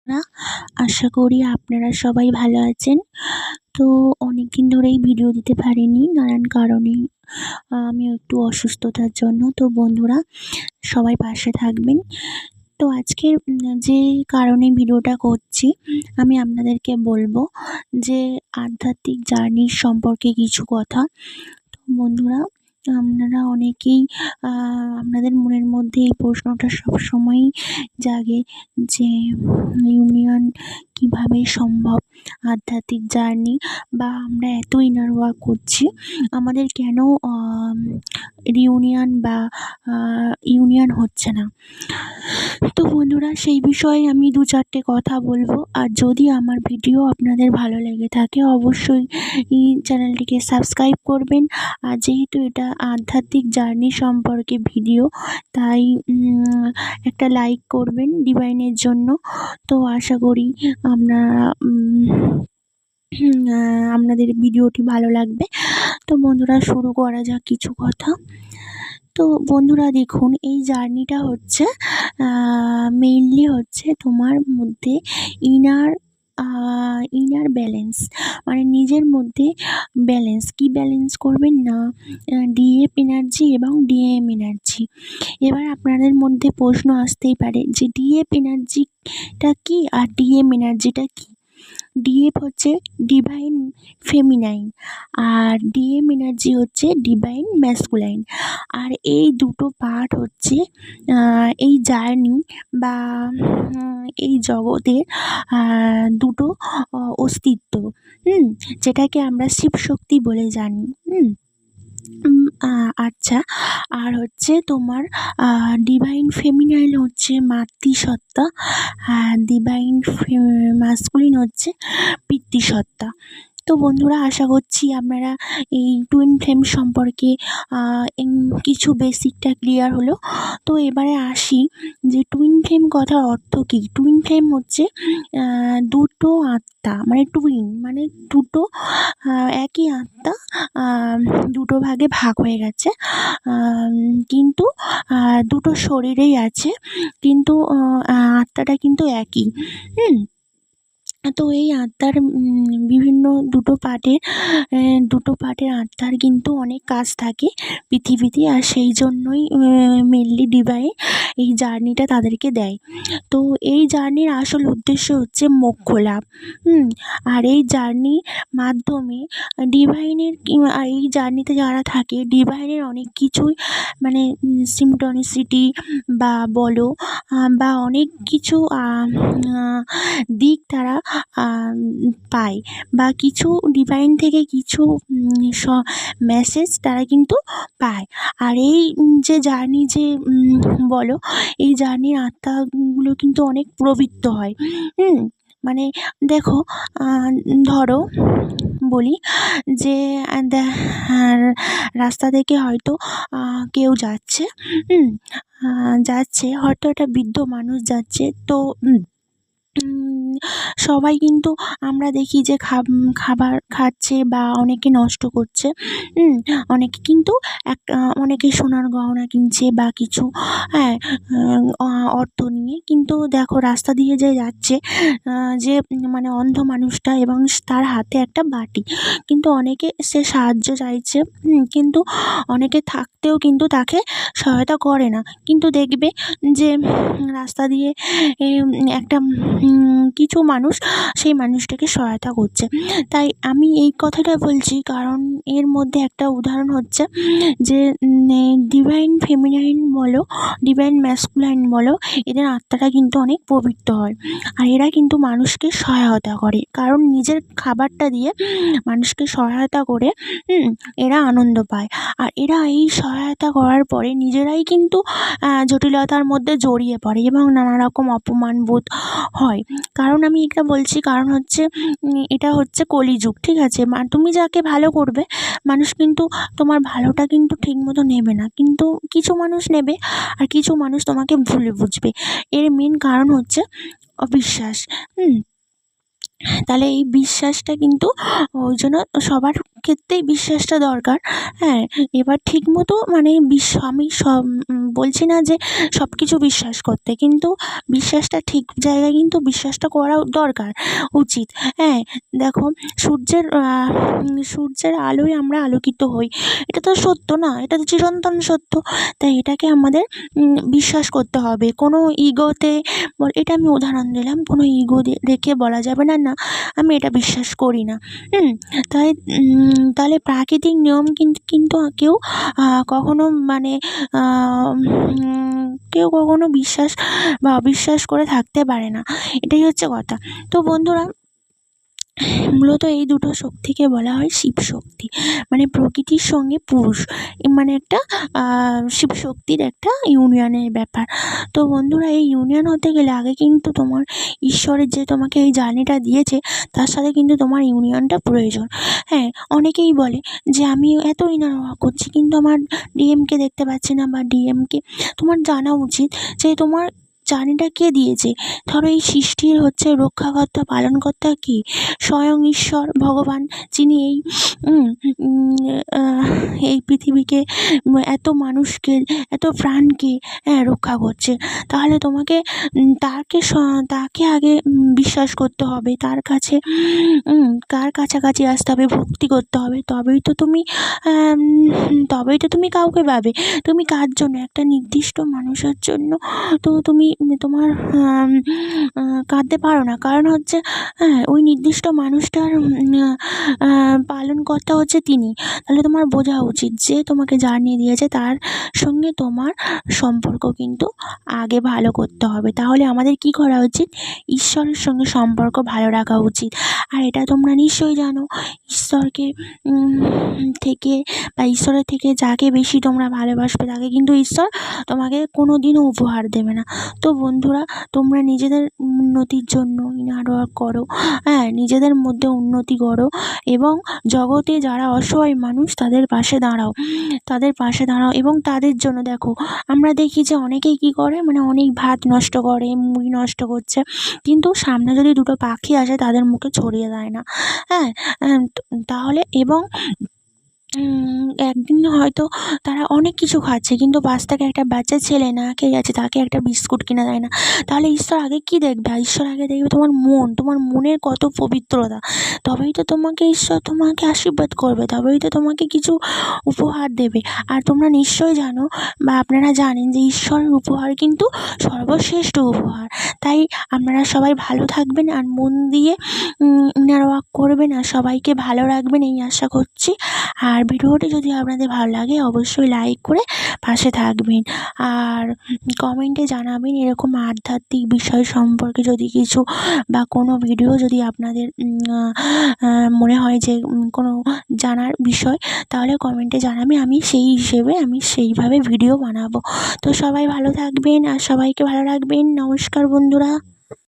না, আশা করি আপনারা সবাই ভালো আছেন। তো অনেকদিন ধরেই ভিডিও দিতে পারিনি নানান কারণে। আমিও একটু অসুস্থতার জন্য। তো বন্ধুরা সবাই পাশে থাকবেন। তো আজকে যে কারণে ভিডিওটা করছি, আমি আপনাদেরকে বলবো যে আধ্যাত্মিক জার্নির সম্পর্কে কিছু কথা। তো বন্ধুরা, আপনারা অনেকেই আপনাদের মনের মধ্যে এই প্রশ্নটা সবসময়ই জাগে যে ইউনিয়ন কিভাবে সম্ভব? আধ্যাত্মিক জার্নি বা আমরা এত ইনার ওয়ার্ক করছি, আমাদের কেন রিউনিয়ন বা ইউনিয়ন হচ্ছে না? তো বন্ধুরা, সেই বিষয়ে আমি ২-৪টে কথা বলবো। আর যদি আমার ভিডিও আপনাদের ভালো লেগে থাকে অবশ্যই এই চ্যানেলটিকে সাবস্ক্রাইব করবেন। আর যেহেতু এটা আধ্যাত্মিক জার্নি সম্পর্কে ভিডিও, তাই একটা লাইক করবেন ডিভাইনের জন্য। তো আশা করি আপনারা আপনাদের ভিডিওটি ভালো লাগবে। তো বন্ধুরা, শুরু করা যাক কিছু কথা। তো বন্ধুরা দেখুন, এই জার্নিটা হচ্ছে মেইনলি হচ্ছে তোমার মধ্যে ইনার ব্যালেন্স, মানে নিজের মধ্যে ব্যালেন্স। কি ব্যালেন্স করবেন না, ডিএফ এনার্জি এবং ডিএম এনার্জি। এবার আপনাদের মধ্যে প্রশ্ন আসতেই পারে যে ডিএফ এনার্জিটা কি আর ডিএম এনার্জিটা কি? ডিএফ হচ্ছে ডিভাইন ফেমিনাইন আর ডিএম এনার্জি হচ্ছে ডিভাইন ম্যাসকুলাইন। আর এই দুটো পার্ট হচ্ছে এই জার্নি বা এই জগতের দুটো অস্তিত্ব, যেটাকে আমরা শিবশক্তি বলে জানি। আচ্ছা, আর হচ্ছে তোমার ডিভাইন ফেমিনাইন হচ্ছে মাতৃসত্তা, ডিভাইন ম্যাসকুলিন হচ্ছে পিতৃসত্তা। তো বন্ধুরা, আশা করছি আপনারা এই টুইন ফ্লেম সম্পর্কে কিছু বেসিকটা ক্লিয়ার হলো। তো এবারে আসি যে টুইন ফ্লেম কথার অর্থ কী। টুইন ফ্লেম হচ্ছে দুটো আত্মা, মানে টুইন মানে দুটো একই আত্মা দুটো ভাগে ভাগ হয়ে গেছে, কিন্তু দুটো শরীরেই আছে, কিন্তু আত্মাটা কিন্তু একই। তো এই আত্মার বিভিন্ন দুটো পার্টের আত্মার কিন্তু অনেক কাজ থাকে পৃথিবীতে, আর সেই জন্যই মেনলি ডিভাইন এই জার্নিটা তাদেরকে দেয়। তো এই জার্নির আসল উদ্দেশ্য হচ্ছে মোক্ষ লাভ। আর এই জার্নির মাধ্যমে ডিভাইনের এই জার্নিতে যারা থাকে ডিভাইনের অনেক কিছুই, মানে সিমটনিসিটি বা বলো বা অনেক কিছু দিক তারা পায়, বা কিছু ডিভাইন থেকে কিছু মেসেজ তারা কিন্তু পায়। আর এই যে জার্নি যে বলো, এই জার্নির আত্মাগুলো কিন্তু অনেক পবিত্র হয়। মানে দেখো, ধরো বলি যে রাস্তা থেকে হয়তো কেউ যাচ্ছে, হয়তো একটা বৃদ্ধ মানুষ যাচ্ছে। তো সবাই কিন্তু আমরা দেখি যে খাবার খাচ্ছে বা অনেকে নষ্ট করছে, অনেকে কিন্তু অনেকে সোনার গহনা কিনছে বা কিছু অর্থ নিয়ে। কিন্তু দেখো, রাস্তা দিয়ে যে যাচ্ছে যে মানে অন্ধ মানুষটা, এবং তার হাতে একটা বাটি, কিন্তু অনেকে সে সাহায্য চাইছে, কিন্তু অনেকে থাকতেও কিন্তু তাকে সহায়তা করে না। কিন্তু দেখবে যে রাস্তা দিয়ে একটা কিছু মানুষ সেই মানুষটাকে সহায়তা করছে। তাই আমি এই কথাটা বলছি কারণ এর মধ্যে একটা উদাহরণ হচ্ছে যে ডিভাইন ফেমিনাইন বলো, ডিভাইন ম্যাসকুলাইন বলো, এদের আত্মাটা কিন্তু অনেক পবিত্র হয়। আর এরা কিন্তু মানুষকে সহায়তা করে, কারণ নিজের খাবারটা দিয়ে মানুষকে সহায়তা করে এরা আনন্দ পায়। আর এরা এই সহায়তা করার পরে নিজেরাই কিন্তু জটিলতার মধ্যে জড়িয়ে পড়ে এবং নানা রকম অপমান বোধ হয়। কারণ আমি এটা বলছি কারণ হচ্ছে এটা হচ্ছে কলিযুগ, ঠিক আছে? তুমি যাকে ভালো করবে, মানুষ কিন্তু তোমার ভালোটা কিন্তু ঠিকমতো নেবে না, কিন্তু কিছু মানুষ নেবে আর কিছু মানুষ তোমাকে ভুল বুঝবে। এর মেন কারণ হচ্ছে অবিশ্বাস। তাহলে এই বিশ্বাসটা কিন্তু ওই জন্য সবার ক্ষেত্রেই বিশ্বাসটা দরকার। হ্যাঁ, এবার ঠিকমতো মানে আমি বলছি না যে সব কিছু বিশ্বাস করতে, কিন্তু বিশ্বাসটা ঠিক জায়গায় কিন্তু বিশ্বাসটা করাও দরকার, উচিত। হ্যাঁ, দেখো সূর্যের আলোয় আমরা আলোকিত হই। এটা তো সত্য না? এটা তো চিরন্তন সত্য। তাই এটাকে আমাদের বিশ্বাস করতে হবে। কোনো ইগোতে এটা আমি উদাহরণ দিলাম। কোনো ইগো রেখে বলা যাবে না, না আমি এটা বিশ্বাস করি না। তাই তাহলে প্রাকৃতিক নিয়ম কিন্তু কেউ কখনো মানে কেউ কখনো বিশ্বাস বা অবিশ্বাস করে থাকতে পারে না। এটাই হচ্ছে কথা। তো বন্ধুরা, মূলত এই দুটো শক্তিকে বলা হয় শিবশক্তি। মানে প্রকৃতির সঙ্গে পুরুষ, মানে একটা শিবশক্তির একটা ইউনিয়নের ব্যাপার। তো বন্ধুরা, এই ইউনিয়ন হতে গেলে আগে কিন্তু তোমার ঈশ্বরের যে তোমাকে এই জার্নিটা দিয়েছে, তার সাথে কিন্তু তোমার ইউনিয়নটা প্রয়োজন। হ্যাঁ, অনেকেই বলে যে আমি এত ইনার ওয়ার্ক করছি কিন্তু আমার ডিএমকে দেখতে পাচ্ছি না, বা ডিএমকে তোমার জানা উচিত যে তোমার জার্নিটা কে দিয়েছে। ধরো এই সৃষ্টির হচ্ছে রক্ষাকর্তা, পালনকর্তা কে? স্বয়ং ঈশ্বর ভগবান, যিনি এই পৃথিবীকে, এত মানুষকে, এত প্রাণকে রক্ষা করছে। তাহলে তোমাকে তাকে আগে বিশ্বাস করতে হবে, তার কাছে তার কাছাকাছি আসতে হবে, ভক্তি করতে হবে। তবেই তো তুমি কাউকে পাবে। তুমি কার জন্য? একটা নির্দিষ্ট মানুষের জন্য তো তুমি তোমার কাঁদতে পারো না। কারণ হচ্ছে ওই নির্দিষ্ট মানুষটার পালনকর্তা হচ্ছে তিনি। তাহলে তোমার বোঝা উচিত যে তোমাকে জানিয়ে দিয়েছে তার সঙ্গে তোমার সম্পর্ক কিন্তু আগে ভালো করতে হবে। তাহলে আমাদের কি করা উচিত? ঈশ্বরের সঙ্গে সম্পর্ক ভালো রাখা উচিত। আর এটা তোমরা নিশ্চয়ই জানো, ঈশ্বরকে থেকে বা ঈশ্বরের থেকে যাকে বেশি তোমরা ভালোবাসবে তাকে কিন্তু ঈশ্বর তোমাকে কোনো দিনও উপহার দেবে না। তো বন্ধুরা, তোমরা নিজেদের উন্নতির জন্য ইনার ওয়ার্ক করো। হ্যাঁ, নিজেদের মধ্যে উন্নতি করো এবং জগতে যারা অসহায় মানুষ তাদের পাশে দাঁড়াও, এবং তাদের জন্য দেখো, আমরা দেখি যে অনেকেই কী করে, মানে অনেক ভাত নষ্ট করে, মুড়ি নষ্ট করছে, কিন্তু সামনে যদি দুটো পাখি আসে তাদের মুখে ছড়িয়ে দেয় না। হ্যাঁ, তাহলে এবং একদিন হয়তো তারা অনেক কিছু খাচ্ছে কিন্তু পাশ থেকে একটা বাচ্চা ছেলে না খেয়ে যাচ্ছে, তাকে একটা বিস্কুট কিনে দেয় না। তাহলে ঈশ্বর আগে কী দেখবে? ঈশ্বর আগে দেখবে তোমার মন, তোমার মনের কত পবিত্রতা। তবেই তো ঈশ্বর তোমাকে আশীর্বাদ করবে, তবেই তো তোমাকে কিছু উপহার দেবে। আর তোমরা নিশ্চয়ই জানো বা আপনারা জানেন যে ঈশ্বরের উপহার কিন্তু সর্বশ্রেষ্ঠ উপহার। তাই আপনারা সবাই ভালো থাকবেন আর মন দিয়ে ইনার ওয়ার্ক করবেন আর সবাইকে ভালো রাখবেন, এই আশা করছি। আর ভিডিওটি যদি আপনাদের ভালো লাগে অবশ্যই লাইক করে পাশে থাকবেন আর কমেন্টে জানাবেন এরকম আধ্যাত্মিক বিষয় সম্পর্কে যদি কিছু বা কোনো ভিডিও যদি আপনাদের মনে হয় যে কোনো জানার বিষয়, তাহলে কমেন্টে জানাবেন। আমি সেই হিসেবে আমি সেইভাবে ভিডিও বানাবো। তো সবাই ভালো থাকবেন আর সবাইকে ভালো রাখবেন। নমস্কার বন্ধুরা।